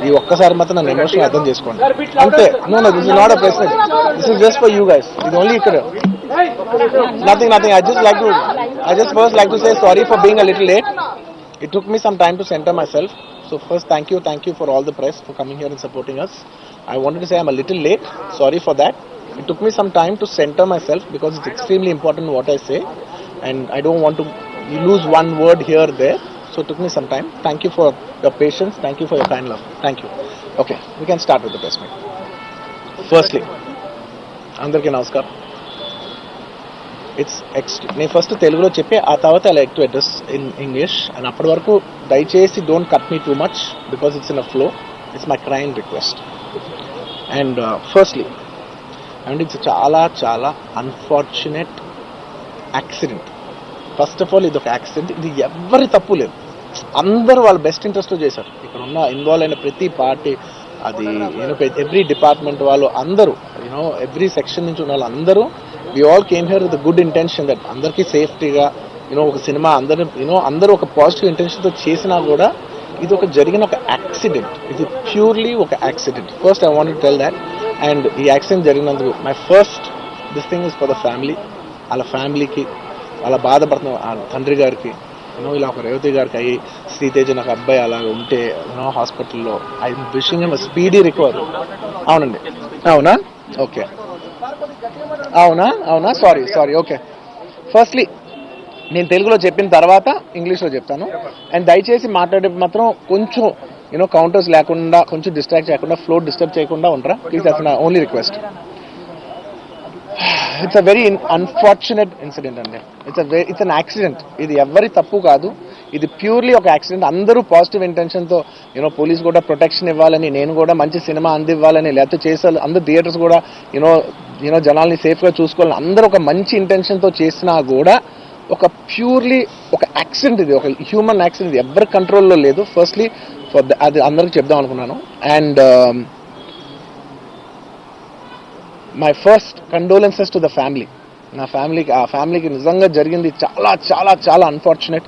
ఈ ఒక్కసారి మాత్రం నన్ను ఎమోషనల్ అర్థం చేసుకోండి అంతే. No no this is not a ప్రశ్న, this is just for you guys. ఇది ఓన్లీ ఇక్కడ nothing. I just first like to say sorry for being a little late. It took me some time to center myself. So first thank you for all the press for coming here and supporting us. I wanted to say I'm a little late, sorry for that. It took me some time to center myself because it's extremely important what I say and I don't want to lose one word here or there. So it took me some time. Thank you for your patience, thank you for your kind love. Thank you. Okay, we can start with the press meet. Firstly, andarki namaskaram. నేను first తెలుగులో చెప్పి ఆ తర్వాత I like to address in English and అప్పటి వరకు దయచేసి don't cut me too much because it's in a flow. It's my crime request. And firstly and it's చాలా చాలా unfortunate accident. First of all ఇది ఒక యాక్సిడెంట్, ఇది ఎవరి తప్పు లేదు, అందరూ వాళ్ళ బెస్ట్ ఇంట్రెస్ట్లో చేశారు. ఇక్కడ ఉన్న ఇన్వాల్వ్ అయిన ప్రతి పార్టీ, అది ఎవ్రీ డిపార్ట్మెంట్ వాళ్ళు అందరూ ఎవ్రీ సెక్షన్ నుంచి ఉన్న వాళ్ళు అందరూ we all came here with a good intention that అందరికీ సేఫ్టీగా ఒక సినిమా అందరూ ఒక పాజిటివ్ ఇంటెన్షన్తో చేసినా కూడా ఇది ఒక జరిగిన ఒక యాక్సిడెంట్, ఇది ప్యూర్లీ ఒక accident. First I want to tell that. And ఈ యాక్సిడెంట్ జరిగినందుకు my first this thing is for the family. వాళ్ళ ఫ్యామిలీకి, వాళ్ళ బాధపడుతున్న తండ్రి గారికి, ఇలా ఒక రేవతి గారికి అయ్యి శ్రీతేజ నాకు అబ్బాయి అలాగ ఉంటే హాస్పిటల్లో I'm wishing him a speedy recovery. అవునండి, అవునా? ఓకే, అవునా సారీ. ఓకే, ఫస్ట్లీ నేను తెలుగులో చెప్పిన తర్వాత ఇంగ్లీష్లో చెప్తాను. అండ్ దయచేసి మాట్లాడే మాత్రం కొంచెం కౌంటర్స్ లేకుండా, కొంచెం డిస్ట్రాక్ట్ చేయకుండా, ఫ్లో డిస్టర్బ్ చేయకుండా ఉంటారా please. That's my only request. It's a very unfortunate incident అండి. It's an accident. ఇది ఎవరి తప్పు కాదు, ఇది ప్యూర్లీ ఒక యాక్సిడెంట్. అందరూ పాజిటివ్ ఇంటెన్షన్తో పోలీస్ కూడా ప్రొటెక్షన్ ఇవ్వాలని, నేను కూడా మంచి సినిమా అందివ్వాలని, లేకపోతే చేసారు అందరు థియేటర్స్ కూడా జనాల్ని సేఫ్గా చూసుకోవాలని అందరూ ఒక మంచి ఇంటెన్షన్తో చేసినా కూడా ఒక ప్యూర్లీ ఒక యాక్సిడెంట్, ఇది ఒక హ్యూమన్ యాక్సిడెంట్, ఇది ఎవరి కంట్రోల్లో లేదు. ఫస్ట్లీ అది అందరికి చెప్దాం అనుకున్నాను. And my first condolences to the family. నా ఫ్యామిలీకి నిజంగా జరిగింది చాలా చాలా చాలా అన్ఫార్చునేట్.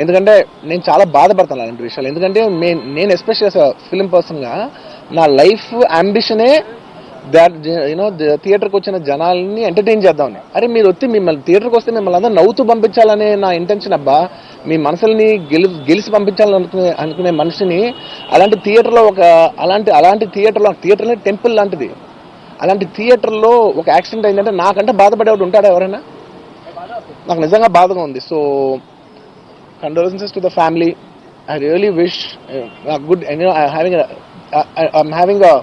ఎందుకంటే నేను చాలా బాధపడతాను అలాంటి విషయాలు. ఎందుకంటే నేను ఎస్పెషల్ ఫిల్మ్ పర్సన్గా నా లైఫ్ అంబిషనే థియేటర్కి వచ్చిన జనాల్ని ఎంటర్టైన్ చేద్దామని. అరే మీరు మిమ్మల్ని థియేటర్కి వస్తే మిమ్మల్ని అందరూ నవ్వుతూ పంపించాలనే నా ఇంటెన్షన్. అబ్బా, మీ మనసుల్ని గెలిచి పంపించాలని అనుకునే మనిషిని అలాంటి థియేటర్లో అలాంటి థియేటర్లో టెంపుల్ లాంటిది, అలాంటి థియేటర్లో ఒక యాక్సిడెంట్ అయిందంటే నాకంటే బాధపడేవాడు ఉంటాడా ఎవరైనా? నాకు నిజంగా బాధగా ఉంది. So condolences to the family. I really wish good. I'm having a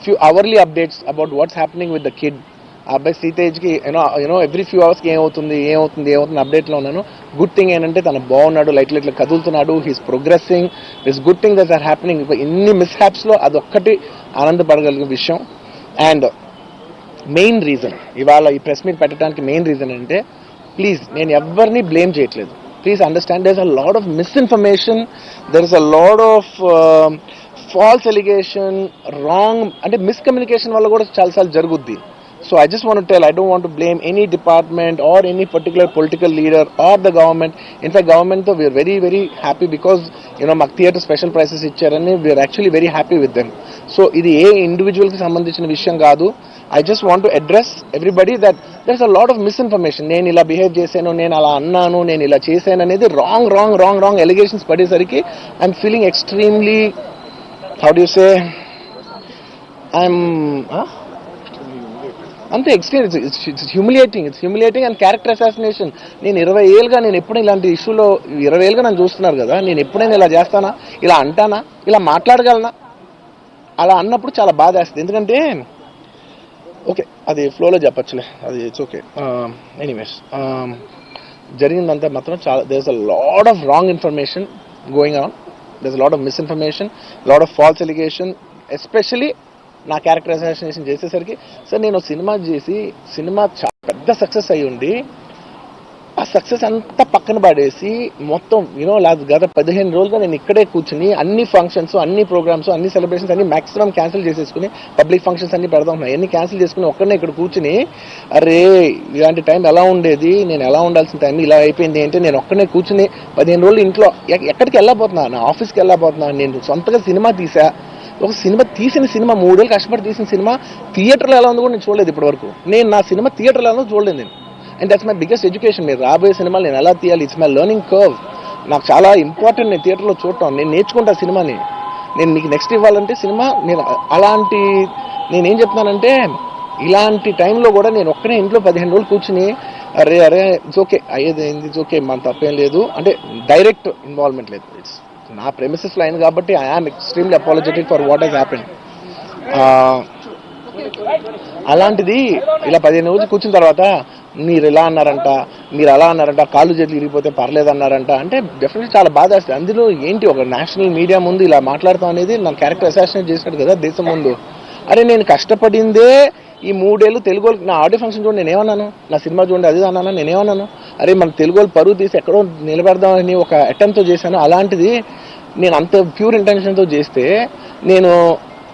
few hourly updates about what's happening with the kid. అబ్బాయి శ్రీతేజ్కి ఎవ్రీ ఫ్యూ అవర్స్కి ఏమవుతుంది అప్డేట్లో ఉన్నాను. గుడ్ థింగ్ ఏంటంటే తను బాగున్నాడు, లైట్ కదులుతున్నాడు, he's progressing. This good thing that's are happening. ఇన్ని మిస్హ్యాప్స్లో అదొక్కటి ఆనందపడగలిగే విషయం. అండ్ మెయిన్ రీజన్ ఇవాళ ఈ ప్రెస్ మీట్ పెట్టడానికి మెయిన్ రీజన్ అంటే, ప్లీజ్ నేను ఎవరిని బ్లేమ్ చేయట్లేదు. Please understand, there's a lot of misinformation, there is a lot of false allegation, wrong and miscommunication valla kuda chaala jaruguddi. So I just want to tell, I don't want to blame any department or any particular political leader or the government. In fact, government though we are very very happy because maku theatre special prices ichcharani, we are actually very happy with them. So ఇది ఏ individual కి సంబంధించిన విషయం కాదు. I just want to address everybody that there's a lot of misinformation. నేను ఇలా behave చేశాను, నేను అలా అన్నాను, నేను ఇలా చేశాను అనేది రాంగ్ ఎలిగేషన్స్ పడేసరికి I'm feeling extremely, how do you say, I'm అంతే extreme. It's humiliating and character assassination. నేను 20 ఏళ్ళుగా నేను ఎప్పుడు ఇలాంటి ఇష్యూలో 20 ఏళ్ళుగా నన్ను చూస్తున్నారు కదా, నేను ఎప్పుడైనా ఇలా చేస్తానా, ఇలా అంటానా, ఇలా మాట్లాడగలనా? అలా అన్నప్పుడు చాలా బాధ వేస్తుంది. ఎందుకంటే ఓకే అది ఫ్లోలో చెప్పచ్చులే, అది ఇట్స్ ఓకే. ఎనీవేస్ జరిగిందంతా మాత్రం చాలా, there is a lot of wrong information going on, there is a lot of misinformation, lot of false allegation. Especially నా క్యారెక్టర్ అసాసినేషన్ చేసేసరికి, సార్ నేను సినిమా చేసి సినిమా చాలా పెద్ద సక్సెస్ అయ్యి ఉండి ఆ సక్సెస్ అంతా పక్కన పడేసి మొత్తం గత 15 రోజులుగా నేను ఇక్కడే కూర్చుని అన్ని ఫంక్షన్స్, అన్ని ప్రోగ్రామ్స్, అన్ని సెలబ్రేషన్స్ అన్ని మాక్సిమం క్యాన్సిల్ చేసేసుకుని, పబ్లిక్ ఫంక్షన్స్ అన్ని పెడదాం ఉన్నాయి, అన్ని క్యాన్సిల్ చేసుకుని ఒక్కడనే ఇక్కడ కూర్చుని, అరే ఇలాంటి టైం ఎలా ఉండేది, నేను ఎలా ఉండాల్సిన టైం ఇలా అయిపోయింది అంటే నేను ఒక్కడనే కూర్చుని 15 రోజులు ఇంట్లో ఎక్కడికి వెళ్ళబోతున్నా, నా ఆఫీస్కి వెళ్ళబోతున్నా, నేను సొంతగా సినిమా తీసా, ఒక సినిమా తీసిన సినిమా 3 ఏళ్ళు కష్టపడి తీసిన సినిమా థియేటర్లో ఎలా ఉందో కూడా నేను చూడలేదు ఇప్పటివరకు. నేను నా సినిమా థియేటర్లో ఎలా ఉందో చూడలేదు నేను. And that's my biggest education. మీరు రాబోయే సినిమాలు నేను ఎలా తీయాలి, ఇట్స్ మై లెర్నింగ్ కర్వ్. నాకు చాలా ఇంపార్టెంట్ నేను థియేటర్లో చూడటం. నేను నేర్చుకుంటా సినిమాని. నేను మీకు నెక్స్ట్ ఇవ్వాలంటే సినిమా నేను అలాంటి నేనేం చెప్తున్నానంటే ఇలాంటి టైంలో కూడా నేను ఒక్కనే ఇంట్లో 15 రోజులు కూర్చుని అరే ఇట్స్ ఓకే అయ్యేది ఇట్స్ ఓకే మన తప్పేం లేదు అంటే డైరెక్ట్ ఇన్వాల్వ్మెంట్ లేదు. ఇట్స్ నా ప్రెమిసెస్లో అయింది కాబట్టి I am extremely apologetic for what has happen. అలాంటిది ఇలా 15 రోజులు కూర్చున్న తర్వాత మీరు ఇలా అన్నారంట, మీరు అలా అన్నారంట, కాళ్ళు చేతులు ఇరిగిపోతే పర్లేదు అన్నారంట అంటే డెఫినెట్లీ చాలా బాధ వేస్తుంది. అందులో ఏంటి ఒక నేషనల్ మీడియా ముందు ఇలా మాట్లాడతాం అనేది నా క్యారెక్టర్ అసాసినేట్ చేసినట్టు కదా దేశం ముందు. అరే నేను కష్టపడిందే ఈ 3 ఏళ్ళు తెలుగు నా ఆడియో ఫంక్షన్ చూడండి నేనేమన్నాను, నా సినిమా చూడండి అది అన్నాను నేనేమన్నాను. అరే మన తెలుగు పరువు తీసి ఎక్కడో నిలబెడదామని ఒక అటెంప్ట్తో చేశాను. అలాంటిది నేను అంత ప్యూర్ ఇంటెన్షన్తో చేస్తే నేను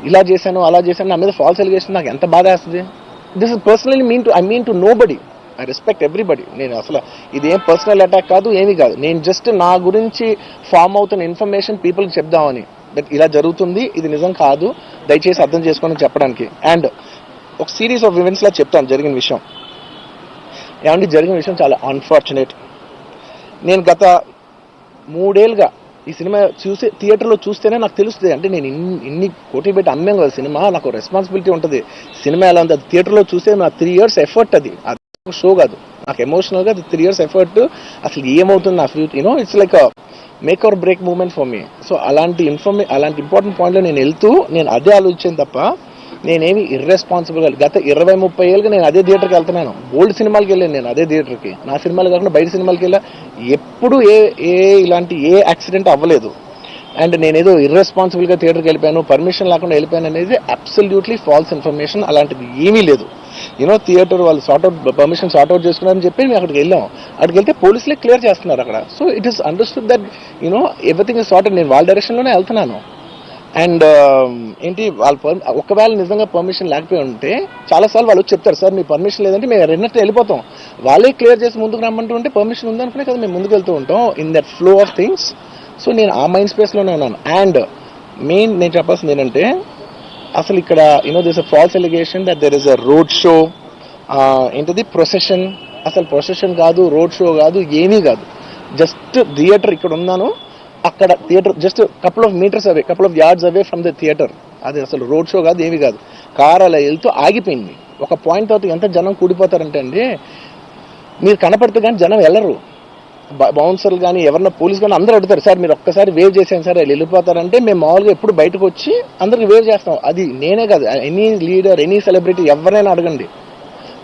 ఇలా చేశాను అలా చేశాను నా మీద ఫాల్స్ ఎలిగేషన్ నాకు ఎంత బాధ వేస్తుంది. This is personally I mean to nobody. I respect everybody. నేను అసలు ఇదేం పర్సనల్ అటాక్ కాదు ఏమీ కాదు. నేను జస్ట్ నా గురించి ఫామ్ అవుతున్న ఇన్ఫర్మేషన్ పీపుల్కి చెప్దామని. బట్ ఇలా జరుగుతుంది ఇది నిజం కాదు దయచేసి అర్థం చేసుకోని చెప్పడానికి. అండ్ ఒక సిరీస్ ఆఫ్ ఈవెంట్స్లా చెప్తాను జరిగిన విషయం. ఏమంటే జరిగిన విషయం చాలా అన్ఫార్చునేట్. నేను గత 3 ఏళ్ళుగా ఈ సినిమా థియేటర్లో చూస్తేనే నాకు తెలుస్తుంది. అంటే నేను ఇన్ని కోట్లు పెట్టి అమ్మాం కదా సినిమా, నాకు రెస్పాన్సిబిలిటీ ఉంటుంది. సినిమా ఎలా ఉంది అది థియేటర్లో చూస్తే నా 3 years ఎఫర్ట్. అది షో కాదు, నాకు ఎమోషనల్గా 3 years ఎఫర్ట్. అసలు ఏమవుతుంది నా future it's like make or break moment for me. So అలాంటి ఇంపార్టెంట్ పాయింట్లో నేను వెళ్తూ నేను అదే ఆలోచించాను తప్ప నేనేమి ఇర్రెస్పాన్సిబుల్గా గత 20-30 ఏళ్ళుగా నేను అదే థియేటర్కి వెళ్తున్నాను. ఓల్డ్ సినిమాలకి వెళ్ళాను నేను అదే థియేటర్కి. నా సినిమాలు కాకుండా బయట సినిమాలకి వెళ్ళా. ఎప్పుడు ఇలాంటి యాక్సిడెంట్ అవ్వలేదు. అండ్ నేనేదో ఇర్రెస్పాన్సిబుల్గా థియేటర్కి వెళ్ళిపోయాను, పర్మిషన్ లేకుండా వెళ్ళిపోయాను అనేది అబ్సల్యూట్లీ ఫాల్స్ ఇన్ఫర్మేషన్. అలాంటిది ఏమీ లేదు. థియేటర్ వాళ్ళు పర్మిషన్ సార్ట్అవుట్ చేసుకున్నారని చెప్పి మేము అక్కడికి వెళ్ళాం. అక్కడికి వెళ్తే పోలీసులే క్లియర్ చేస్తున్నారు అక్కడ. So it is understood that everything is sorted. నేను వాళ్ళ డైరెక్షన్లోనే వెళ్తున్నాను. అండ్ ఏంటి వాళ్ళు ఒకవేళ నిజంగా పర్మిషన్ లేకపోయి ఉంటే చాలాసార్లు వాళ్ళు చెప్తారు సార్ మీ పర్మిషన్ లేదంటే మేము రెండింటితో వెళ్ళిపోతాం. వాళ్ళే క్లియర్ చేసి ముందుకు రమ్మంటూ ఉంటే పర్మిషన్ ఉందనుకునే కదా మేము ముందుకు వెళ్తూ ఉంటాం in that flow of things. So నేను ఆ మైండ్ స్పేస్లోనే ఉన్నాను. అండ్ మెయిన్ నేను చెప్పాల్సింది ఏంటంటే అసలు ఇక్కడ this a false allegation that there is a road show. ఏంటది ప్రొసెషన్. అసలు ప్రొసెషన్ కాదు, రోడ్ షో కాదు, ఏమీ కాదు. జస్ట్ థియేటర్ ఇక్కడ ఉన్నాను, అక్కడ theatre just couple of metres away, couple of yards away from the theatre. అది అసలు రోడ్ షో కాదు, ఏమీ కాదు. కార్ అలా వెళ్తూ ఆగిపోయింది. ఒక పాయింట్ తర్వాత ఎంత జనం కూడిపోతారంటే అండి మీరు కనపడితే కానీ జనం వెళ్ళరు. బౌన్సర్లు కానీ ఎవరన్నా పోలీసు కానీ అందరూ అడుగుతారు సార్ మీరు ఒక్కసారి వేవ్ చేసాను సార్ వెళ్ళిపోతారంటే మేము మామూలుగా ఎప్పుడు బయటకు వచ్చి అందరికి వేవ్ చేస్తాం. అది నేనే కాదు, ఎనీ లీడర్ ఎనీ సెలబ్రిటీ ఎవరైనా అడగండి,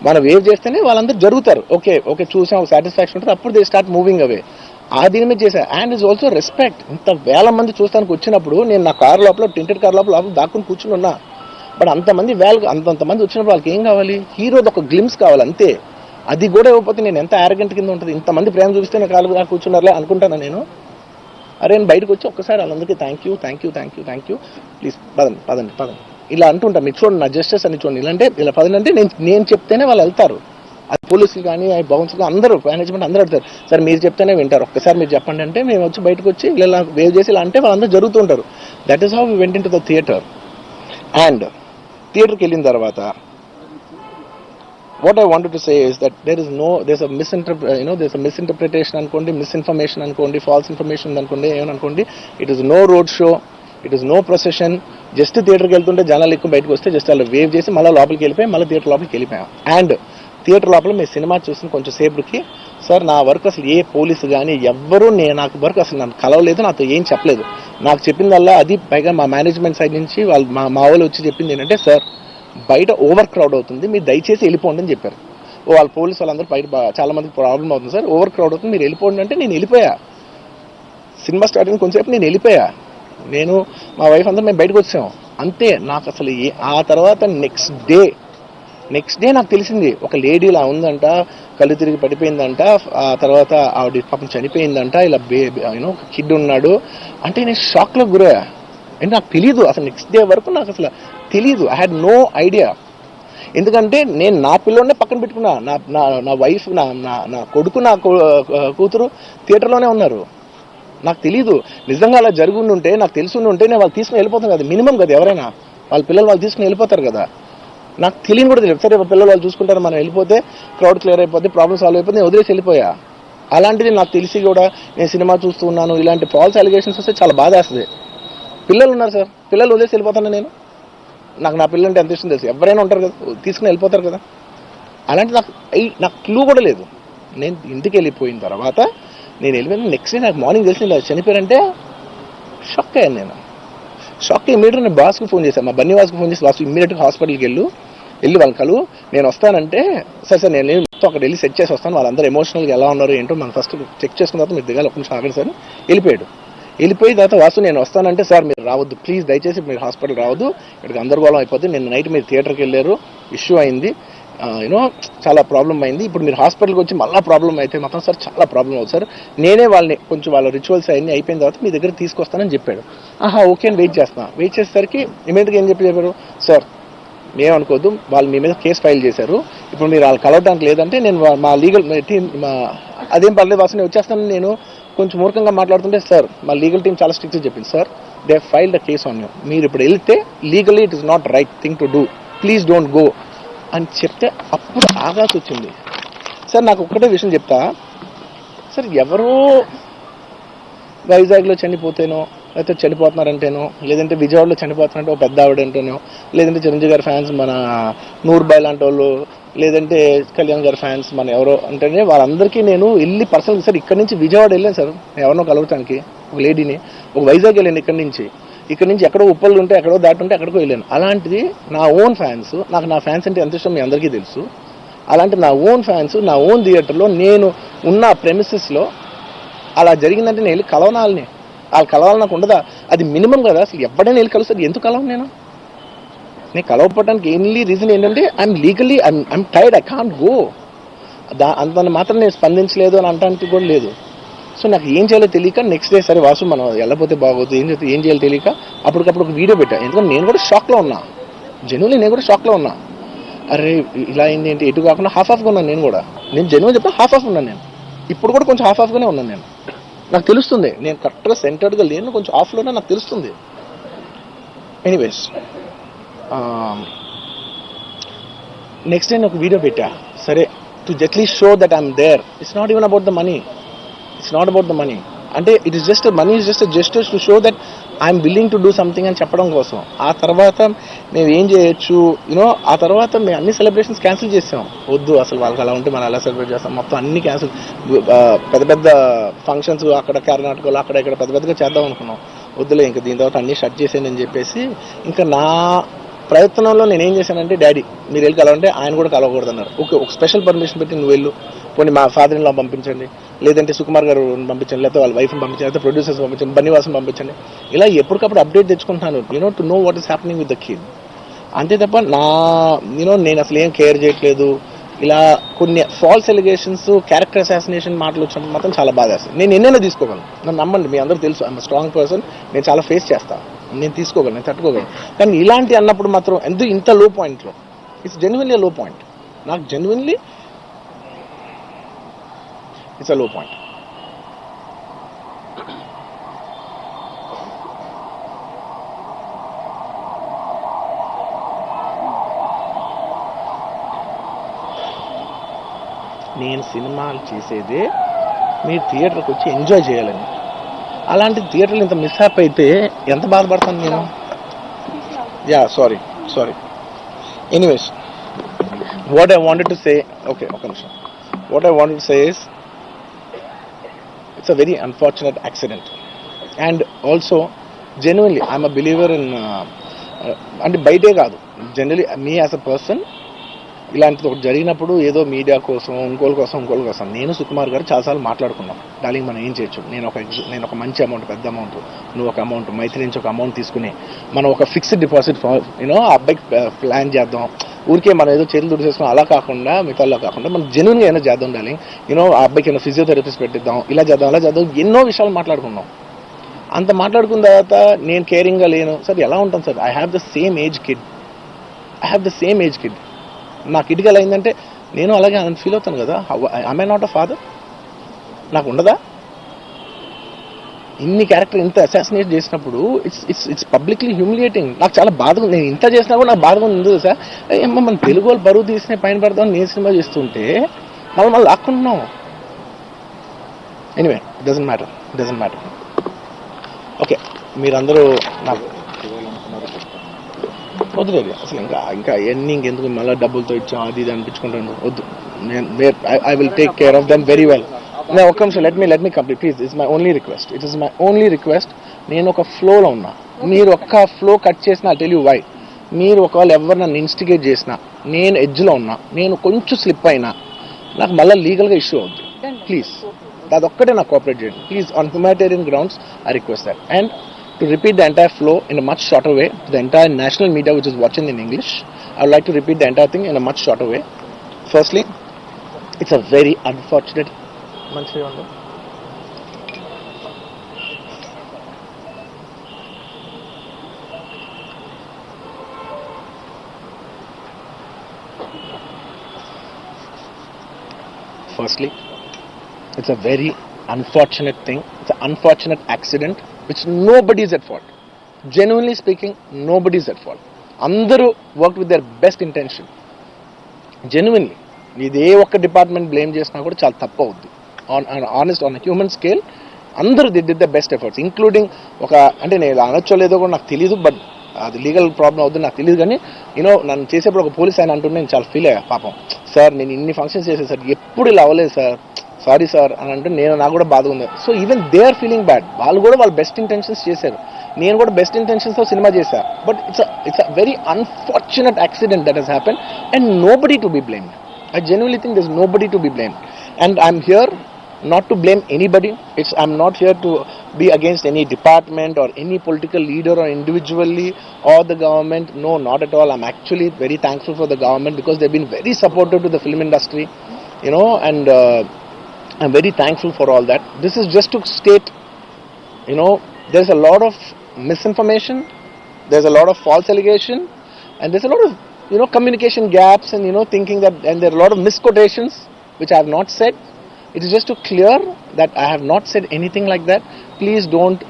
మనం వేవ్ చేస్తేనే వాళ్ళందరూ జరుగుతారు. ఓకే ఓకే చూసాం సాటిస్ఫాక్షన్ ఉంటుంది, అప్పుడు దే స్టార్ట్ మూవింగ్ అవే. ఆ దీని మీద చేశాను. And is also respect. ఇంత వేల మంది చూస్తానికి వచ్చినప్పుడు నేను నా కార్ లోపల టెంటెడ్ కార్ లోపల దాక్కుని కూర్చుని ఉన్నా. బట్ అంతమంది అంతమంది వచ్చినప్పుడు వాళ్ళకి ఏం కావాలి, హీరోది ఒక గ్లిమ్స్ కావాలి అంతే. అది కూడా ఇవ్వకపోతే నేను ఎంత యారగెంట్ కింద ఉంటుంది. ఇంతమంది ప్రేమ చూపిస్తే నేను కాలు కూర్చున్నారులే అనుకుంటాను నేను. అరే నేను బయటకు వచ్చి ఒక్కసారి వాళ్ళందరికీ థ్యాంక్ యూ ప్లీజ్ పదండి ఇలా అంటుంటా. మీకు చూడండి నా జస్టిస్ అని చూడండి. ఇలాంటే ఇలా పదండి అంటే నేను చెప్తేనే వాళ్ళు వెళ్తారు. అది పోలీసులు కానీ బౌన్సర్లు అందరూ మేనేజ్మెంట్ అందరూ అడుగుతారు సార్ మీరు చెప్తేనే వింటారు, ఒక్కసారి మీరు చెప్పండి అంటే మేము వచ్చి బయటకు వచ్చి ఇలా వేవ్ చేసి ఇలా అంటే వాళ్ళందరూ జరుగుతుంటారు. That is how we went in to the theatre. అండ్ థియేటర్కి వెళ్ళిన తర్వాత what I wanted to say is that there's a misinterpretation అనుకోండి, misinformation అనుకోండి, false information అనుకోండి, ఏమనుకోండి. It is no road show, it is no procession. Just థియేటర్కి వెళ్తుంటే జనాలు ఎక్కువ బయటకు వస్తే జస్ట్ అలా వేవ్ చేసి మళ్ళీ లోపలికి వెళ్ళిపోయి మళ్ళీ థియేటర్ లోపలికి వెళ్ళిపోయాం. అండ్ థియేటర్ లోపల మేము సినిమా చూసిన కొంచెం సేపటికి సార్ నా వరకు అసలు ఏ పోలీసు కానీ ఎవ్వరూ నాకు వరకు అసలు నన్ను కలవలేదు, నాతో ఏం చెప్పలేదు. నాకు చెప్పిందల్లా అది పైగా మా మేనేజ్మెంట్ సైడ్ నుంచి వాళ్ళు మా వాళ్ళు వచ్చి చెప్పింది ఏంటంటే సార్ బయట ఓవర్ క్రౌడ్ అవుతుంది మీరు దయచేసి వెళ్ళిపోండి అని చెప్పారు. వాళ్ళ పోలీసు వాళ్ళందరూ బయట చాలా మందికి ప్రాబ్లం అవుతుంది సార్, ఓవర్ క్రౌడ్ అవుతుంది మీరు వెళ్ళిపోండి అంటే నేను వెళ్ళిపోయా. సినిమా స్టార్టింగ్ కొంచెంసేపు నేను వెళ్ళిపోయా. నేను మా వైఫ్ అందరూ మేము బయటకు వచ్చాం అంతే. నాకు అసలు ఆ తర్వాత నెక్స్ట్ డే నాకు తెలిసింది ఒక లేడీ ఇలా ఉందంట, కళ్ళు తిరిగి పడిపోయిందంట, ఆ తర్వాత ఆవిడ పాపం చనిపోయిందంట, ఇలా కిడ్ ఉన్నాడు అంటే నేను షాక్లో గురయ్యా. అంటే నాకు తెలీదు అసలు నెక్స్ట్ డే వరకు నాకు అసలు తెలీదు. I had no idea. ఎందుకంటే నేను నా పిల్లోనే పక్కన పెట్టుకున్నా, నా వైఫ్ నా కొడుకు నా కూతురు థియేటర్లోనే ఉన్నారు. నాకు తెలియదు. నిజంగా అలా జరుగుండి ఉంటే, నాకు తెలుసుండి ఉంటే నేను వాళ్ళు తీసుకుని వెళ్ళిపోతాను కదా, మినిమం కదా. ఎవరైనా వాళ్ళ పిల్లలు వాళ్ళు తీసుకుని వెళ్ళిపోతారు కదా. నాకు తెలియని కూడా తెలియదు. సరే పిల్లలు వాళ్ళు చూసుకుంటారు, మనం వెళ్ళిపోతే క్రౌడ్ క్లియర్ అయిపోతే, ప్రాబ్లమ్ సాల్వ్ అయిపోతే నేను వదిలేసి వెళ్ళిపోయా. అలాంటిది నాకు తెలిసి కూడా నేను సినిమా చూస్తూ ఉన్నాను, ఇలాంటి ఫాల్స్ అలిగేషన్స్ వస్తే చాలా బాధ వేస్తుంది. పిల్లలు ఉన్నారు సార్, పిల్లలు వదిలేసి వెళ్ళిపోతాను నేను. నాకు నా పిల్లలు అంటే ఎంత ఇష్టం తెలుసు. ఎవరైనా ఉంటారు కదా, తీసుకుని వెళ్ళిపోతారు కదా. అలాంటి నాకు క్లూ కూడా లేదు. నేను ఇంటికి వెళ్ళిపోయిన తర్వాత నేను వెళ్ళిపోయిన నెక్స్ట్ డే నాకు మార్నింగ్ తెలిసి ఇలా చనిపోయారంటే షాక్ అయ్యాను నేను. షాక్ అయ్యి ఇమీడియట్గా నేను బాస్కి ఫోన్ చేశాను, మా బన్నీ వాస్కి ఫోన్ చేసి, బాస్ ఇమీడియట్గా హాస్పిటల్కి వెళ్ళి వాళ్ళ కలువు, నేను వస్తానంటే సార్ నేను మొత్తం అక్కడ వెళ్ళి సెట్ చేసి వస్తాను, వాళ్ళందరూ ఎమోషనల్గా ఎలా ఉన్నారు ఏంటో మనం ఫస్ట్ చెక్ చేసుకున్న తర్వాత మీరు దిగాలి, ఒక నిమిషం ఆగండి సార్. వెళ్ళిపోయాడు. వెళ్ళిపోయిన తర్వాత వాసు నేను వస్తానంటే, సార్ మీరు రావద్దు ప్లీజ్, దయచేసి మీరు హాస్పిటల్ రావద్దు, ఇక్కడికి గందరగోళం అయిపోద్ది, నిన్న నైట్ మీరు థియేటర్కి వెళ్ళారు, ఇష్యూ అయింది, చాలా ప్రాబ్లం అయింది, ఇప్పుడు మీరు హాస్పిటల్కి వచ్చి మళ్ళీ ప్రాబ్లం అయితే మాత్రం సార్ చాలా ప్రాబ్లం అవుతుంది సార్, నేనే వాళ్ళని కొంచెం వాళ్ళ రిచువల్స్ అన్నీ అయిపోయిన తర్వాత మీ దగ్గర తీసుకొస్తానని చెప్పాడు. ఓకే అని వెయిట్ చేస్తాను. వెయిట్ చేసేసరికి ఇమీడియట్గా ఏం చెప్పారు, సార్ మేమనుకోవద్దు, వాళ్ళు మీ మీద కేసు ఫైల్ చేశారు, ఇప్పుడు మీరు వాళ్ళు కలవడానికి లేదంటే నేను మా లీగల్ టీం అదేం పర్లేదు వాసు నేను వచ్చేస్తాను, నేను కొంచెం మూర్ఖంగా మాట్లాడుతుంటే, సార్ మా లీగల్ టీం చాలా స్ట్రిక్ట్గా చెప్పింది, sir they filed the case on you, మీరు ఇప్పుడు వెళ్తే legally it is not right thing to do, please don't go అని చెప్తే అప్పుడు ఆగాల్సి వచ్చింది. సార్ నాకు ఒక్కటే విషయం చెప్తా సార్, ఎవరో వైజాగ్లో చనిపోతేనో, లేకపోతే చనిపోతున్నారంటేనో, లేదంటే విజయవాడలో చనిపోతున్నారంటే ఒక పెద్ద ఆవిడంటేనో, లేదంటే చిరంజీవి గారి ఫ్యాన్స్ మన నూర్బాయ్ లాంటి వాళ్ళు, లేదంటే కళ్యాణ్ గారి ఫ్యాన్స్ మన ఎవరో అంటేనే వాళ్ళందరికీ నేను వెళ్ళి పర్సనల్ సార్ ఇక్కడి నుంచి విజయవాడ వెళ్ళాను సార్, ఎవరినో కలవటానికి ఒక లేడీని, ఒక వైజాగ్ వెళ్ళాను ఇక్కడ నుంచి ఎక్కడో ఉప్పలు ఉంటే ఎక్కడో దాటుంటే ఎక్కడికో వెళ్ళాను. అలాంటిది నా ఓన్ ఫ్యాన్స్, నాకు నా ఫ్యాన్స్ అంటే ఎంత ఇష్టం మీ అందరికీ తెలుసు, అలాంటి నా ఓన్ ఫ్యాన్స్ నా ఓన్ థియేటర్లో నేను ఉన్న ప్రెమిసెస్లో అలా జరిగిందంటే నేను వెళ్ళి కలవనాలని, వాళ్ళు కలవాలి నాకు ఉండదా, అది మినిమం కదా. అసలు ఎవడైనా వెళ్ళి కలుస్తారు, ఎందుకు కలవను నేను కలవకపోవడానికి ఎన్లీ రీజన్ ఏంటంటే I'm legally I'm tired, I can't go. అంత మాత్రం నేను స్పందించలేదు అని అనడానికి కూడా లేదు. సో నాకు ఏం చేయాలో తెలియక నెక్స్ట్ డే సరే వాసు మనం వెళ్ళకపోతే బాగోదు, ఏం చేయాలో తెలియక అప్పటికప్పుడు ఒక వీడియో పెట్టా. ఎందుకంటే నేను కూడా షాక్లో ఉన్నా, జెన్యున్లీ నేను కూడా షాక్లో ఉన్నా. అరే ఇలా అయింది ఏంటి, ఎటు కాకుండా హాఫ్ ఉన్నాను నేను జెన్యున్ చెప్పిన హాఫ్ ఉన్నాను నేను, ఇప్పుడు కూడా కొంచెం హాఫ్గానే ఉన్నాను నేను. నాకు తెలుస్తుంది నేను కరెక్ట్గా సెంటర్డ్గా లేను, కొంచెం ఆఫ్లోనే నాకు తెలుస్తుంది. ఎనీవేస్ నెక్స్ట్ డే నేను ఒక వీడియో పెట్టా, సరే to at least show that I'm there, it's not even about the money, it's not about the money, అంటే it is just money is just gestures to show that I'm willing to do something అని చెప్పడం కోసం. ఆ తర్వాత మేము ఏం చేయొచ్చు ఆ తర్వాత మేము అన్ని సెలబ్రేషన్స్ క్యాన్సిల్ చేసాం. వద్దు అసలు వాళ్ళకి అలా ఉంటే మనం ఎలా సెలబ్రేట్ చేస్తాం, మొత్తం అన్ని క్యాన్సిల్, పెద్ద పెద్ద ఫంక్షన్స్ అక్కడ కర్ణాటకలో అక్కడ ఇక్కడ పెద్ద పెద్దగా చేద్దాం అనుకున్నాం. వద్దులే ఇంకా దీని తర్వాత అన్ని షట్ చేసేయని చెప్పేసి ఇంకా నా ప్రయత్నంలో నేను ఏం చేశానంటే, డాడీ మీరు వెళ్ళి కలవంటే ఆయన కూడా కలవకూడదు అన్నారు. ఓకే ఒక స్పెషల్ పర్మిషన్ పెట్టి నువ్వు వెళ్ళు, పోనీ మా ఫాదర్ ఇన్ లా పంపించండి, లేదంటే సుకుమార్ గారు పంపించండి, లేకపోతే వాళ్ళ వైఫ్ని పంపించండి, లేకపోతే ప్రొడ్యూసర్స్ పంపించండి, బన్నీవాసం పంపించండి, ఇలా ఎప్పటికప్పుడు అప్డేట్ తెచ్చుకుంటున్నాను to know what is happening with the kid. అంతే తప్ప నేను అసలు ఏం కేర్ చేయట్లేదు. ఇలా కొన్ని ఫాల్స్ ఎలిగేషన్స్, క్యారెక్టర్ అసాసినేషన్ మాటలు వచ్చినప్పుడు మాత్రం చాలా బాధ వేస్తుంది. నేను ఎన్నైనా తీసుకోగలను, నన్ను నమ్మండి, మీ అందరూ తెలుసు ఐఎమ్ స్ట్రాంగ్ పర్సన్, నేను చాలా ఫేస్ చేస్తాను, నేను తీసుకోగలను, నేను తట్టుకోగలను. కానీ ఇలాంటి అన్నప్పుడు మాత్రం ఇంత లో పాయింట్లో, ఇట్స్ జెన్యున్లీ లో పాయింట్, నాకు జెన్యున్లీ ఇట్స్ అ లో పాయింట్. నేను సినిమాలు చేసేదే మీరు థియేటర్కి వచ్చి ఎంజాయ్ చేయాలని, అలాంటి థియేటర్లు ఇంత మిస్హాప్ అయితే ఎంత బాధపడతాను నేను. Sorry anyways what I wanted to say, okay ఒక నిమిషం, what I wanted to say is it's a very unfortunate accident, and also genuinely I'm a believer in అంటే బయటే కాదు, generally me as a person ఇలాంటిది ఒకటి జరిగినప్పుడు ఏదో media కోసం ఇంకోళ్ళ కోసం నేను సుకుమార్ గారు చాలాసార్లు మాట్లాడుకున్నాం, డార్లింగ్ మనం ఏం చేయొచ్చు, నేను ఒక మంచి అమౌంట్, పెద్ద అమౌంట్, నువ్వు ఒక అమౌంట్, మైత్రి నుంచి ఒక అమౌంట్ తీసుకుని మనం ఒక ఫిక్స్డ్ డిపాజిట్ ఆ అబ్బాయికి ప్లాన్ చేద్దాం, ఊరికే మనం ఏదో చేతులు దుడిసేసుకుని అలా కాకుండా మిగతాలో కాకుండా మనం జెన్యున్గా ఏమైనా చేద్దాం డార్లింగ్, ఆ అబ్బాయికి ఏమైనా ఫిజియోథెరపిస్ట్ పెట్టిద్దాం, ఇలా చేద్దాం, ఎన్నో విషయాలు మాట్లాడుకున్నాం. అంత మాట్లాడుకున్న తర్వాత నేను కేరింగ్గా లేను సార్, ఎలా ఉంటాను sir, I have the same age kid, నా కిడ్కి ఎలా అయిందంటే నేను అలాగే ఫీల్ అవుతాను కదా. ఐ నాట్ అ ఫాదర్, నాకు ఉండదా? ఇన్ని క్యారెక్టర్ ఇంత అసాసినేట్ చేసినప్పుడు ఇట్స్ పబ్లిక్లీ హ్యూమిలియేటింగ్. నాకు చాలా బాధగా ఉంది. నేను ఇంత చేసినా కూడా నాకు బాధగా ఉంది సార్. ఏమో మన తెలుగు వాళ్ళు బరువు తీసిన పైన పడదాం నేను సినిమా చేస్తుంటే మళ్ళీ లాక్కుంటున్నాం. Anyway doesn't matter. ఓకే, మీరందరూ నాకు వద్దులేదు అసలు. ఇంకా ఎన్ని ఇంకెందుకు మళ్ళీ డబ్బులతో ఇచ్చాం అది ఇది అనిపించుకుంటాను. వద్దు, I will take care of them very well. ఒక్క నిమిషం, let me complete please. It's my only request. నేను ఒక ఫ్లోలో ఉన్నా, మీరు ఒక్క ఫ్లో కట్ చేసినా టెల్ యూ వై. మీరు ఒకవేళ ఎవరు నన్ను ఇన్స్టిగేట్ చేసినా, నేను ఎడ్జ్లో ఉన్నా, నేను కొంచెం స్లిప్ అయినా నాకు మళ్ళీ లీగల్గా ఇష్యూ అవుతుంది. ప్లీజ్ అదొక్కటే నాకు కోఆపరేట్ చేయండి please. On humanitarian grounds I request that. And to repeat the entire flow in a much shorter way to the entire national media which is watching in English, I would like to repeat the entire thing in a much shorter way. Firstly, it's a very unfortunate. Firstly, it's a very unfortunate thing. It's an unfortunate accident which nobody is at fault. Genuinely speaking, nobody is at fault. Andaru worked with their best intention. Genuinely, ఇదే ఒక్క department blame చేసినా కూడా చాలా తప్పు అవుద్ది. On human scale అందరూ did the best efforts, including ఒక అంటే నేను అనొచ్చో లేదో కూడా నాకు తెలియదు, బట్ అది లీగల్ ప్రాబ్లం అవుతుంది నాకు తెలియదు. కానీ నన్ను చేసేప్పుడు ఒక పోలీస్ ఆయన అంటుంటే నేను చాలా ఫీల్ అయ్యా. పాపం సార్ నేను ఇన్ని ఫంక్షన్స్ చేశాను సార్, ఎప్పుడు ఇలా అవ్వలేదు సార్, సారీ సార్ అని అంటే నాకు కూడా బాధ ఉంది. So even they are feeling bad. వాళ్ళు కూడా వాళ్ళ బెస్ట్ ఇంటెన్షన్స్ చేశారు, నేను కూడా బెస్ట్ ఇంటెన్షన్స్తో సినిమా చేశాను. But it's a very unfortunate accident that has happen and nobody to be blamed. I genuinely think there's nobody to be blamed. And I'm here not to blame anybody. I'm not here to be against any department or any political leader or individually or the government. No, not at all. I'm actually very thankful for the government because they've been very supportive to the film industry, and I'm very thankful for all that. This is just to state, there's a lot of misinformation, there's a lot of false allegation, and there's a lot of communication gaps and thinking that, and there are a lot of misquotations which I have not said. It is just to clear that I have not said anything like that. Please don't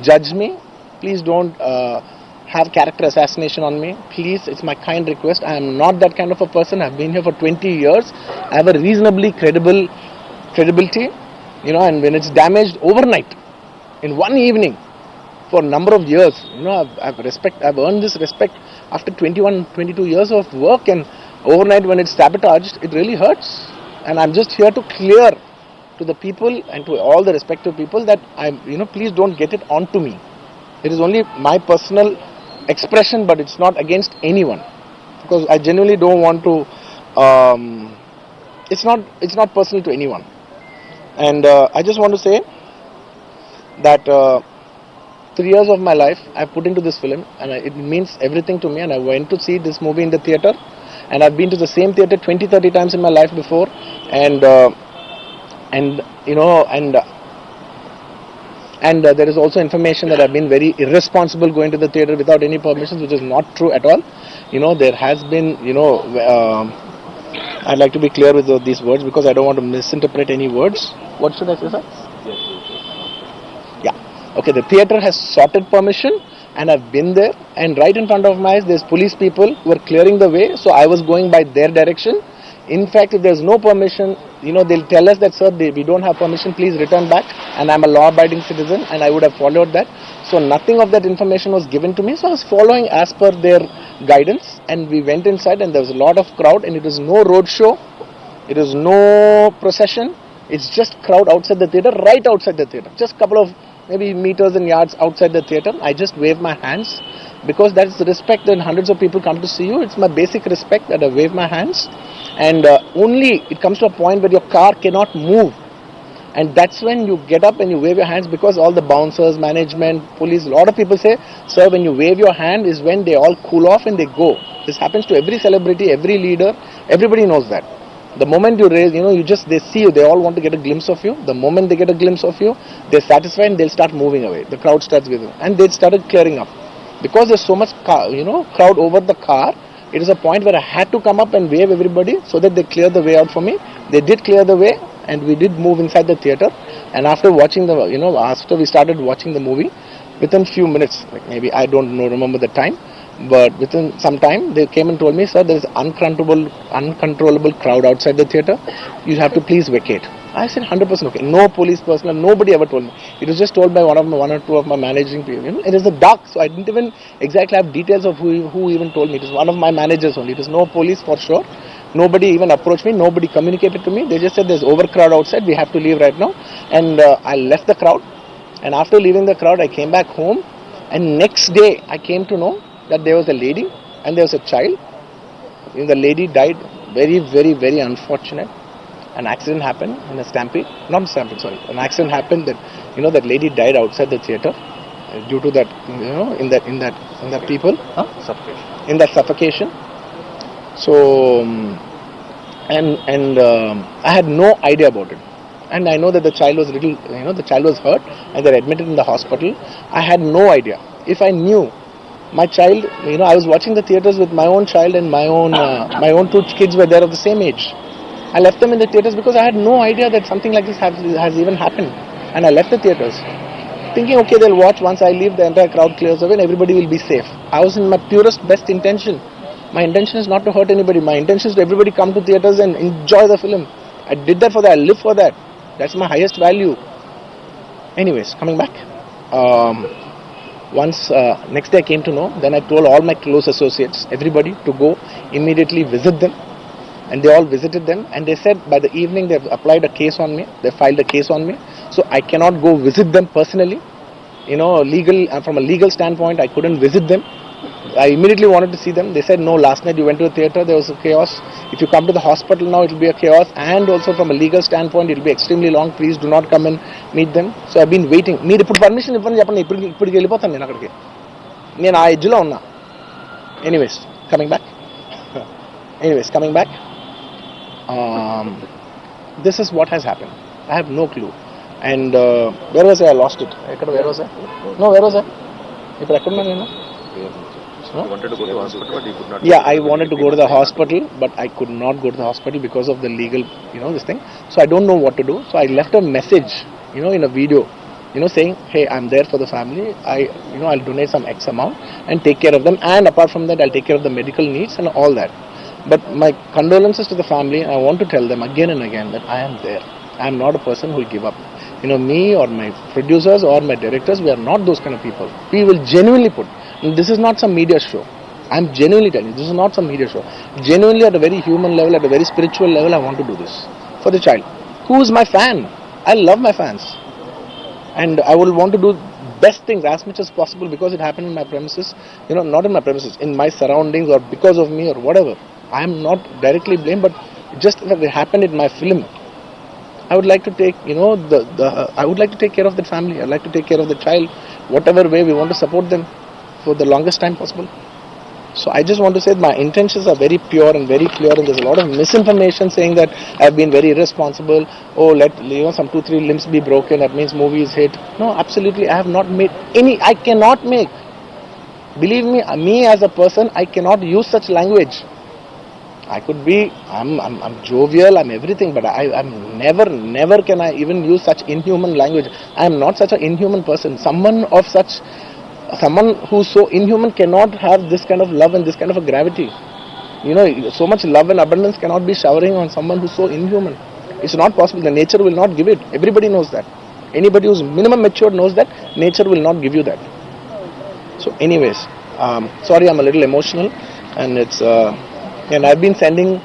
judge me. Please don't have character assassination on me. Please, it's my kind request. I am not that kind of a person. I've been here for 20 years. I have a reasonably credibility, and when it's damaged overnight in one evening for a number of years, I've earned this respect after 22 years of work, and overnight when it's sabotaged, it really hurts. And I'm just here to clear to the people and to all the respective people that please don't get it onto me. It is only my personal expression, but it's not against anyone, because I genuinely don't want to, it's not personal to anyone. And I just want to say that 3 years of my life I put into this film, and it means everything to me. And I went to see this movie in the theatre, and I've been to the same theatre 20-30 times in my life before, and there is also information that I've been very irresponsible going to the theatre without any permissions, which is not true at all. There has been, I'd like to be clear with these words because I don't want to misinterpret any words. What should I say, sir? Okay, the theatre has sorted permission, and I've been there, and right in front of my eyes there's police people who are clearing the way, so I was going by their direction. In fact, if there's no permission, they'll tell us that, sir, we don't have permission, please return back, and I'm a law-abiding citizen, and I would have followed that. So nothing of that information was given to me, so I was following as per their guidance, and we went inside, and there was a lot of crowd, and it was no road show, it was no procession, it's just crowd outside the theatre, right outside the theatre, just couple of maybe meters and yards outside the theatre. I just wave my hands because that's the respect when hundreds of people come to see you. It's my basic respect that I wave my hands, and only it comes to a point where your car cannot move, and that's when you get up and you wave your hands, because all the bouncers, management, police, a lot of people say, sir, when you wave your hand is when they all cool off and they go. This happens to every celebrity, every leader, everybody knows that. The moment you raise, they see you, they all want to get a glimpse of you. The moment they get a glimpse of you, they're satisfied and they'll start moving away. The crowd starts with you. And they started clearing up. Because there's so much crowd over the car, it is a point where I had to come up and wave everybody so that they clear the way out for me. They did clear the way, and we did move inside the theatre. And after watching after we started watching the movie, within few minutes, like maybe I don't know, remember the time, but within some time they came and told me, sir, there is uncontrollable crowd outside the theater. You have to please vacate. I said 100% okay. No police personnel, nobody ever told me. It was just told by one or two of my managing people. It is the dark, so I didn't even exactly have details of who even told me. It was one of my managers only. It was no police for sure. Nobody even approached me. Nobody communicated to me. They just said there's overcrowd outside. We have to leave right now. And I left the crowd. And after leaving the crowd, I came back home. And next day, I came to know that there was a lady and there was a child. The lady died. Very, very, very unfortunate. An accident happened in a stampede. Not a stampede, sorry. An accident happened that that lady died outside the theater due to that. In that people. Suffocation. In that suffocation. So I had no idea about it, and I know that the child was the child was hurt, and they're admitted in the hospital. I had no idea. If I knew my child, I was watching the theaters with my own child and my own two kids were there of the same age. I left them in the theaters because I had no idea that something like this has even happened, and I left the theaters thinking, okay, they'll watch. Once I leave, the entire crowd clears away and everybody will be safe. I was in my purest best intention. My intention is not to hurt anybody. My intention is to everybody come to theaters and enjoy the film. I did that for that. I live for that. That's my highest value. Anyways, coming back. Next day I came to know, then I told all my close associates, everybody, to go immediately visit them. And they all visited them. And they said by the evening they've applied a case on me. They filed a case on me. So I cannot go visit them personally. From a legal standpoint, I couldn't visit them. I immediately wanted to see them. They said, no, last night you went to a theater, there was a chaos. If you come to the hospital now, it will be a chaos. And also from a legal standpoint, it will be extremely long. Please do not come and meet them. So I've been waiting. మీరు ఇప్పుడు permission ఇవ్వండి చెప్పండి, ఇప్పటికి వెళ్ళిపోతాను నేను అక్కడికి. నేను ఆ ఎడ్జ్లో ఉన్నా. Anyways, coming back. This is what has happened. I have no clue. And where was I? I lost it. Where was I? No, where was I? ఇప్పుడు ఎక్కడున్నా నేను? You wanted to go to the hospital, but you could not. Yeah, I wanted to go to the hospital, but I could not go to the hospital because of the legal, this thing. So I don't know what to do. So I left a message, in a video, saying, hey, I'm there for the family. I'll donate some X amount and take care of them. And apart from that, I'll take care of the medical needs and all that. But my condolences to the family. I want to tell them again and again that I am there. I am not a person who will give up. Me or my producers or my directors, we are not those kind of people. We will genuinely put. This is not some media show. I'm genuinely telling you, this is not some media show. Genuinely at a very human level, at a very spiritual level, I want to do this for the child. Who is my fan? I love my fans. And I will want to do best things as much as possible because it happened in my premises, not in my premises, in my surroundings or because of me or whatever. I am not directly blamed, but just that it happened in my film. I would like to take, I would like to take care of the family. I'd like to take care of the child, whatever way we want to support them for the longest time possible. So I just want to say that my intentions are very pure and very clear, and there's a lot of misinformation saying that I've been very irresponsible. Oh, let some 2-3 limbs be broken, that means movie is hit. No, absolutely, I have not made any. I cannot make. Believe me as a person, I cannot use such language. I could be, I'm jovial, I'm everything, but I'm never can I even use such inhuman language. I am not such an inhuman person. Someone who's so inhuman cannot have this kind of love and this kind of a gravity. So much love and abundance cannot be showering on someone who's so inhuman. It's not possible. The nature will not give it. Everybody knows that. Anybody who's minimum mature knows that nature will not give you that. So anyways, sorry, I'm a little emotional, and it's and I've been sending,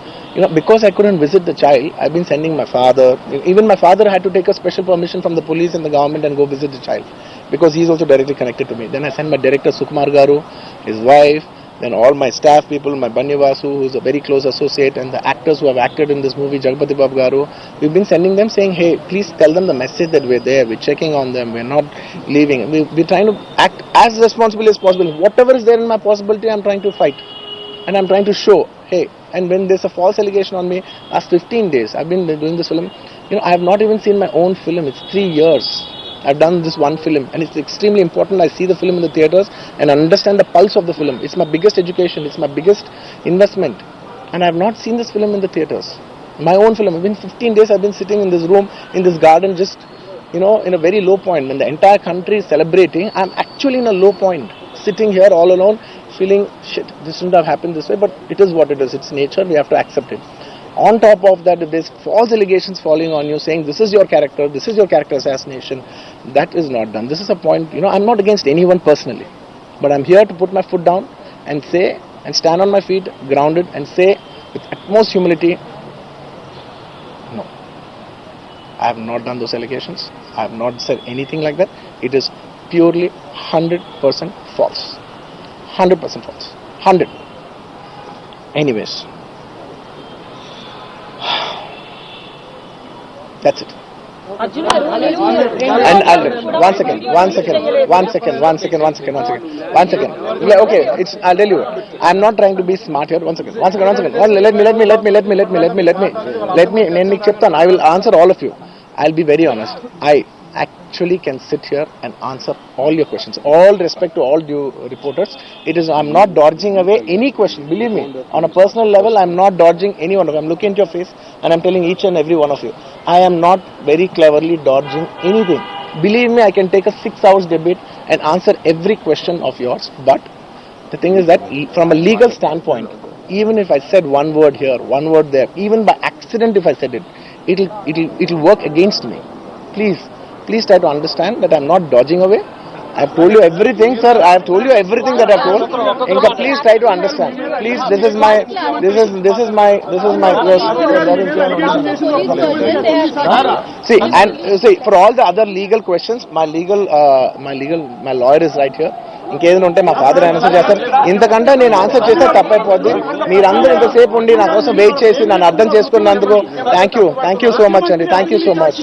because I couldn't visit the child, I've been sending my father. Even my father had to take a special permission from the police and the government and go visit the child, because he's also directly connected to me. Then I sent my director Sukumar Garu, his wife, then all my staff people, my Banni Vasu, who's a very close associate, and the actors who have acted in this movie, Jagapati Babu Garu. We've been sending them saying, hey, please tell them the message that we're there, we're checking on them, we're not leaving. We're trying to act as responsibly as possible. Whatever is there in my possibility, I'm trying to fight. And I'm trying to show, hey, and when there's a false allegation on me, last 15 days, I've been doing this film, I have not even seen my own film. It's 3 years. I've done this one film, and it's extremely important I see the film in the theaters and understand the pulse of the film. It's my biggest education, it's my biggest investment, and I have not seen this film in the theaters. My own film. Within 15 days I've been sitting in this room, in this garden, just in a very low point. When the entire country is celebrating, I'm actually in a low point, sitting here all alone, feeling, shit, this shouldn't have happened this way, but it is what it is. It's nature, we have to accept it. On top of that, if there's false allegations falling on you, saying this is your character assassination, that is not done. This is a point, I'm not against anyone personally, but I'm here to put my foot down and say, and stand on my feet, grounded, and say with utmost humility, no, I have not done those allegations. I have not said anything like that. It is purely 100% false. 100% false. 100. Anyways. That's it. And one second. Yeah, okay, I'll tell you. I'm not trying to be smart here. One second. Let me చెప్తాను. I will answer all of you. I'll be very honest. I actually can sit here and answer all your questions. All respect to all due reporters. I'm not dodging away any question. Believe me, on a personal level, I'm not dodging any one of you. I'm looking into your face and I'm telling each and every one of you, I am not very cleverly dodging anything. Believe me, I can take a 6 hours debate and answer every question of yours. But the thing is that from a legal standpoint, even if I said one word here, one word there, even by accident if I said it, it'll work against me. Please try to understand that I'm not dodging away. I've told you everything, sir. I've told you everything that I've told. Inka, please try to understand. Please, this is my. See, for all the other legal questions, my lawyer is right here. ఇంకేదైనా ఉంటే మా father answer చేస్తారు. ఇంతకంటే నేను answer చేస్తే తప్పైపోద్ది. మీరందరూ ఇంతసేపు ఉండి నా కోసం వెయిట్ చేసి నన్ను అర్థం చేసుకున్నందుకు థ్యాంక్ యూ సో మచ్ అండి. Thank you so much.